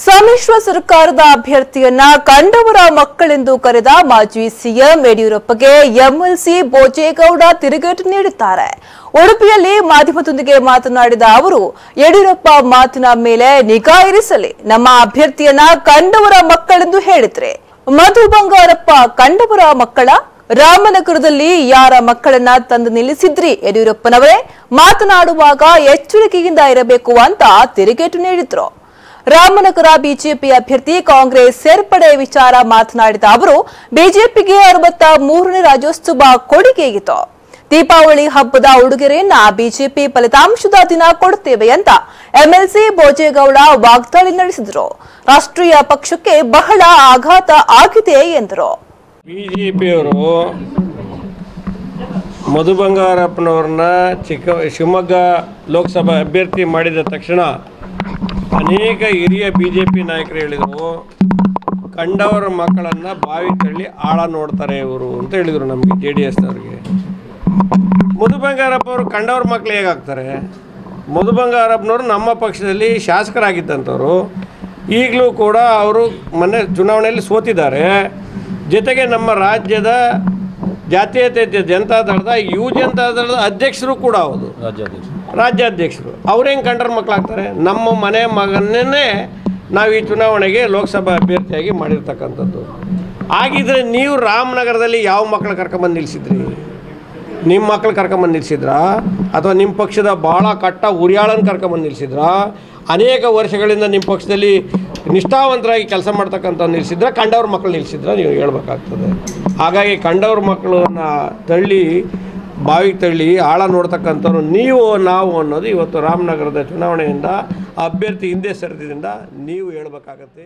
ಸಮ್ಮಿಶ್ರ ಸರ್ಕಾರದ ಅಭ್ಯರ್ಥಿಯನ್ನ ಕಂಡವರ ಮಕ್ಕಳೆಂದು ಕರೆದ ಮಾಜಿ ಸಿಎಂ ಯಡಿಯೂರಪ್ಪಗೆ ಎಂಎಲ್ಸಿ ಬೋಜೇಗೌಡ ತಿರುಗೇಟು ನೀಡಿದ್ದಾರೆ. ಉಡುಪಿಯಲ್ಲಿ ಮಾಧ್ಯಮದೊಂದಿಗೆ ಮಾತನಾಡಿದ ಅವರು, ಯಡಿಯೂರಪ್ಪ ಮಾತಿನ ಮೇಲೆ ನಿಗಾ ಇರಿಸಲಿ, ನಮ್ಮ ಅಭ್ಯರ್ಥಿಯನ್ನ ಕಂಡವರ ಮಕ್ಕಳೆಂದು ಹೇಳಿದ್ರೆ ಮಧು ಬಂಗಾರಪ್ಪ ಕಂಡವರ ಮಕ್ಕಳ? ರಾಮನಗರದಲ್ಲಿ ಯಾರ ಮಕ್ಕಳನ್ನ ತಂದು ನಿಲ್ಲಿಸಿದ್ರಿ ಯಡಿಯೂರಪ್ಪನವರೇ? ಮಾತನಾಡುವಾಗ ಎಚ್ಚರಿಕೆಯಿಂದ ಇರಬೇಕು ಅಂತ ತಿರುಗೇಟು ನೀಡಿದ್ರು. ರಾಮನಗರ ಬಿಜೆಪಿ ಅಭ್ಯರ್ಥಿ ಕಾಂಗ್ರೆಸ್ ಸೇರ್ಪಡೆ ವಿಚಾರ ಮಾತನಾಡಿದ ಅವರು, ಬಿಜೆಪಿಗೆ 63ನೇ ರಾಜ್ಯೋತ್ಸವ ಕೊಡುಗೆಯಿತು. ದೀಪಾವಳಿ ಹಬ್ಬದ ಉಡುಗೊರೆಯನ್ನ ಬಿಜೆಪಿ ಫಲಿತಾಂಶದ ದಿನ ಕೊಡುತ್ತೇವೆ ಅಂತ ಎಂಎಲ್ಸಿ ಬೋಜೇಗೌಡ ವಾಗ್ದಾಳಿ ನಡೆಸಿದರು. ರಾಷ್ಟ್ರೀಯ ಪಕ್ಷಕ್ಕೆ ಬಹಳ ಆಘಾತ ಆಗಿದೆ ಎಂದರು. ಬಿಜೆಪಿಯವರು ಮಧು ಬಂಗಾರಪ್ಪನವ್ರನ್ನ ಶಿವಮೊಗ್ಗ ಲೋಕಸಭಾ ಅಭ್ಯರ್ಥಿ ಮಾಡಿದ ತಕ್ಷಣ ಅನೇಕ ಹಿರಿಯ ಬಿಜೆಪಿ ನಾಯಕರು ಹೇಳಿದರು, ಕಂಡವರ ಮಕ್ಕಳನ್ನು ಬಾವಿ ತಳ್ಳಿ ಆಳ ನೋಡ್ತಾರೆ ಇವರು ಅಂತ ಹೇಳಿದರು ನಮಗೆ JDSನವ್ರಿಗೆ. ಮಧು ಬಂಗಾರಪ್ಪ ಅವರು ಕಂಡವ್ರ ಮಕ್ಕಳು ಹೇಗಾಗ್ತಾರೆ? ಮಧು ಬಂಗಾರಪ್ಪನವರು ನಮ್ಮ ಪಕ್ಷದಲ್ಲಿ ಶಾಸಕರಾಗಿದ್ದಂಥವ್ರು, ಈಗಲೂ ಕೂಡ ಅವರು ಮೊನ್ನೆ ಚುನಾವಣೆಯಲ್ಲಿ ಸೋತಿದ್ದಾರೆ. ಜೊತೆಗೆ ನಮ್ಮ ರಾಜ್ಯದ ಜಾತೀಯತೆ ಜನತಾದಳದ ಜನತಾದಳದ ಅಧ್ಯಕ್ಷರು ಕೂಡ ಹೌದು, ರಾಜ್ಯಾಧ್ಯಕ್ಷರು. ಅವ್ರು ಹೆಂಗೆ ಕಂಡರ ಮಕ್ಕಳಾಗ್ತಾರೆ? ನಮ್ಮ ಮನೆ ಮಗನ್ನೇ ನಾವು ಈ ಚುನಾವಣೆಗೆ ಲೋಕಸಭಾ ಅಭ್ಯರ್ಥಿಯಾಗಿ ಮಾಡಿರ್ತಕ್ಕಂಥದ್ದು. ಹಾಗಿದ್ರೆ ನೀವು ರಾಮನಗರದಲ್ಲಿ ಯಾವ ಮಕ್ಕಳು ಕರ್ಕೊಂಬಂದು ನಿಲ್ಲಿಸಿದ್ರಿ? ನಿಮ್ಮ ಮಕ್ಕಳು ಕರ್ಕೊಂಬಂದು ನಿಲ್ಲಿಸಿದ್ರಾ, ಅಥವಾ ನಿಮ್ಮ ಪಕ್ಷದ ಭಾಳ ಕಟ್ಟ ಉರಿಯಾಳನ್ನು ಕರ್ಕೊಂಬಂದು ನಿಲ್ಲಿಸಿದ್ರಾ? ಅನೇಕ ವರ್ಷಗಳಿಂದ ನಿಮ್ಮ ಪಕ್ಷದಲ್ಲಿ ನಿಷ್ಠಾವಂತರಾಗಿ ಕೆಲಸ ಮಾಡ್ತಕ್ಕಂಥ ನಿಲ್ಲಿಸಿದ್ರ, ಕಂಡವ್ರ ಮಕ್ಕಳು ನಿಲ್ಲಿಸಿದ್ರ? ನೀವು ಹೇಳ್ಬೇಕಾಗ್ತದೆ. ಹಾಗಾಗಿ ಕಂಡವ್ರ ಮಕ್ಕಳನ್ನ ತಳ್ಳಿ ಬಾವಿಗೆ ತಳ್ಳಿ ಆಳ ನೋಡ್ತಕ್ಕಂಥವ್ರು ನೀವು ನಾವು ಅನ್ನೋದು ಇವತ್ತು ರಾಮನಗರದ ಚುನಾವಣೆಯಿಂದ ಅಭ್ಯರ್ಥಿ ಹಿಂದೆ ಸರಿದಿಂದ ನೀವು ಹೇಳಬೇಕಾಗತ್ತೆ.